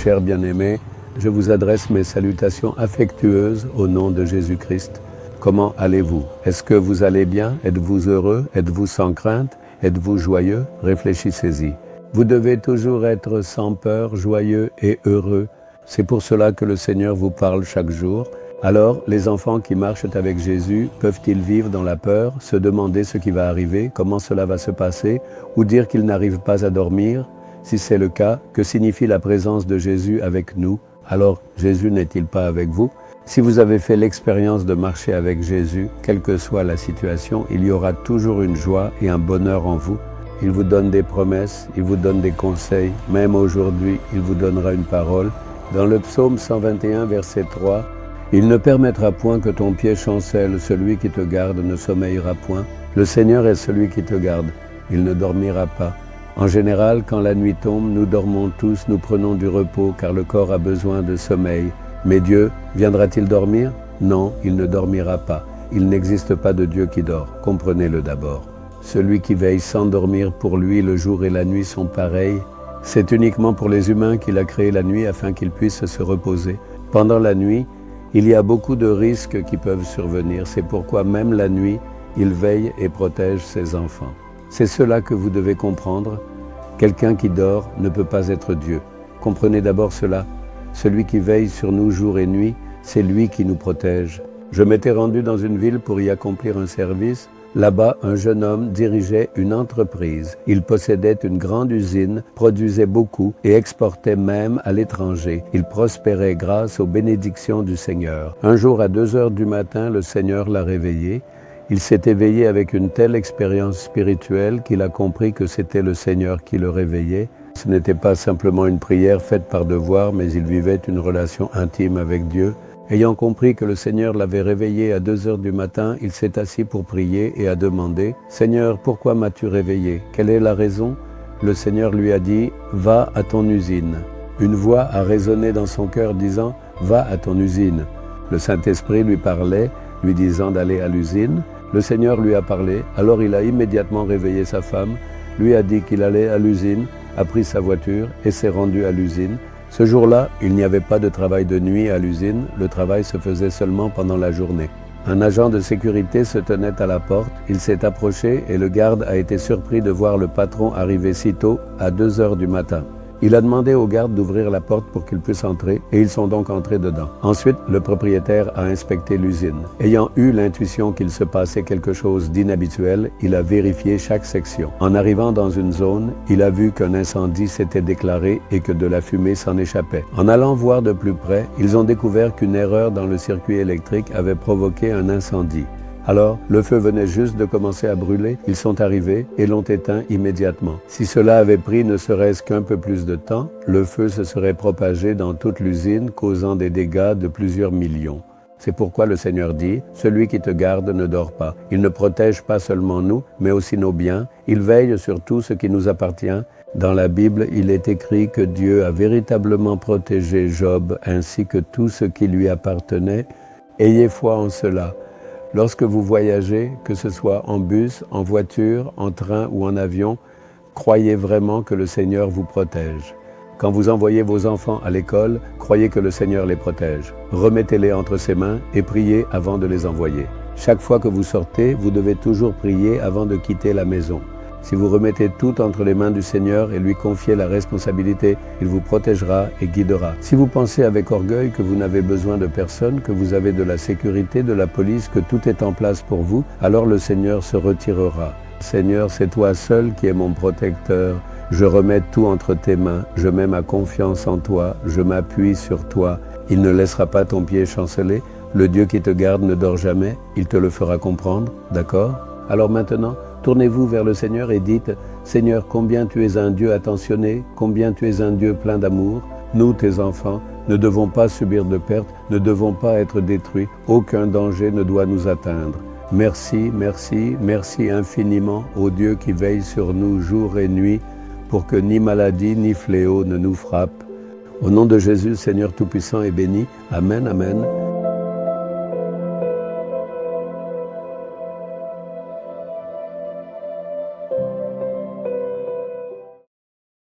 chers bien-aimés, je vous adresse mes salutations affectueuses au nom de Jésus-Christ. Comment allez-vous? Est-ce que vous allez bien? Êtes-vous heureux? Êtes-vous sans crainte? Êtes-vous joyeux? Réfléchissez-y. Vous devez toujours être sans peur, joyeux et heureux. C'est pour cela que le Seigneur vous parle chaque jour. Alors, les enfants qui marchent avec Jésus, peuvent-ils vivre dans la peur, se demander ce qui va arriver, comment cela va se passer, ou dire qu'ils n'arrivent pas à dormir? Si c'est le cas, que signifie la présence de Jésus avec nous? Alors, Jésus n'est-il pas avec vous? Si vous avez fait l'expérience de marcher avec Jésus, quelle que soit la situation, il y aura toujours une joie et un bonheur en vous. Il vous donne des promesses, il vous donne des conseils. Même aujourd'hui, il vous donnera une parole. Dans le psaume 121, verset 3, « Il ne permettra point que ton pied chancelle, celui qui te garde ne sommeillera point. Le Seigneur est celui qui te garde, il ne dormira pas. » En général, quand la nuit tombe, nous dormons tous, nous prenons du repos, car le corps a besoin de sommeil. Mais Dieu, viendra-t-il dormir? Non, il ne dormira pas. Il n'existe pas de Dieu qui dort, comprenez-le d'abord. Celui qui veille sans dormir, pour lui, le jour et la nuit sont pareils. C'est uniquement pour les humains qu'il a créé la nuit afin qu'ils puissent se reposer. Pendant la nuit, il y a beaucoup de risques qui peuvent survenir. C'est pourquoi même la nuit, il veille et protège ses enfants. C'est cela que vous devez comprendre. Quelqu'un qui dort ne peut pas être Dieu. Comprenez d'abord cela. Celui qui veille sur nous jour et nuit, c'est lui qui nous protège. Je m'étais rendu dans une ville pour y accomplir un service. Là-bas, un jeune homme dirigeait une entreprise. Il possédait une grande usine, produisait beaucoup et exportait même à l'étranger. Il prospérait grâce aux bénédictions du Seigneur. Un jour, à 2 heures du matin, le Seigneur l'a réveillé. Il s'est éveillé avec une telle expérience spirituelle qu'il a compris que c'était le Seigneur qui le réveillait. Ce n'était pas simplement une prière faite par devoir, mais il vivait une relation intime avec Dieu. Ayant compris que le Seigneur l'avait réveillé à 2 heures du matin, il s'est assis pour prier et a demandé « Seigneur, pourquoi m'as-tu réveillé? Quelle est la raison ?» Le Seigneur lui a dit « Va à ton usine ». Une voix a résonné dans son cœur disant « Va à ton usine ». Le Saint-Esprit lui parlait, lui disant d'aller à l'usine. Le Seigneur lui a parlé, alors il a immédiatement réveillé sa femme, lui a dit qu'il allait à l'usine, a pris sa voiture et s'est rendu à l'usine. Ce jour-là, il n'y avait pas de travail de nuit à l'usine, le travail se faisait seulement pendant la journée. Un agent de sécurité se tenait à la porte, il s'est approché et le garde a été surpris de voir le patron arriver si tôt, à 2 heures du matin. Il a demandé au garde d'ouvrir la porte pour qu'il puisse entrer et ils sont donc entrés dedans. Ensuite, le propriétaire a inspecté l'usine. Ayant eu l'intuition qu'il se passait quelque chose d'inhabituel, il a vérifié chaque section. En arrivant dans une zone, il a vu qu'un incendie s'était déclaré et que de la fumée s'en échappait. En allant voir de plus près, ils ont découvert qu'une erreur dans le circuit électrique avait provoqué un incendie. Alors, le feu venait juste de commencer à brûler, ils sont arrivés et l'ont éteint immédiatement. Si cela avait pris ne serait-ce qu'un peu plus de temps, le feu se serait propagé dans toute l'usine, causant des dégâts de plusieurs millions. C'est pourquoi le Seigneur dit, « Celui qui te garde ne dort pas. Il ne protège pas seulement nous, mais aussi nos biens. Il veille sur tout ce qui nous appartient. » Dans la Bible, il est écrit que Dieu a véritablement protégé Job ainsi que tout ce qui lui appartenait. Ayez foi en cela. Lorsque vous voyagez, que ce soit en bus, en voiture, en train ou en avion, croyez vraiment que le Seigneur vous protège. Quand vous envoyez vos enfants à l'école, croyez que le Seigneur les protège. Remettez-les entre ses mains et priez avant de les envoyer. Chaque fois que vous sortez, vous devez toujours prier avant de quitter la maison. Si vous remettez tout entre les mains du Seigneur et lui confiez la responsabilité, il vous protégera et guidera. Si vous pensez avec orgueil que vous n'avez besoin de personne, que vous avez de la sécurité, de la police, que tout est en place pour vous, alors le Seigneur se retirera. Seigneur, c'est toi seul qui es mon protecteur. Je remets tout entre tes mains. Je mets ma confiance en toi. Je m'appuie sur toi. Il ne laissera pas ton pied chanceler. Le Dieu qui te garde ne dort jamais. Il te le fera comprendre. D'accord? Alors maintenant, tournez-vous vers le Seigneur et dites « Seigneur, combien tu es un Dieu attentionné, combien tu es un Dieu plein d'amour. Nous, tes enfants, ne devons pas subir de pertes, ne devons pas être détruits. Aucun danger ne doit nous atteindre. Merci, merci, merci infiniment au Dieu qui veille sur nous jour et nuit pour que ni maladie ni fléau ne nous frappe. Au nom de Jésus, Seigneur Tout-Puissant et béni. Amen, amen.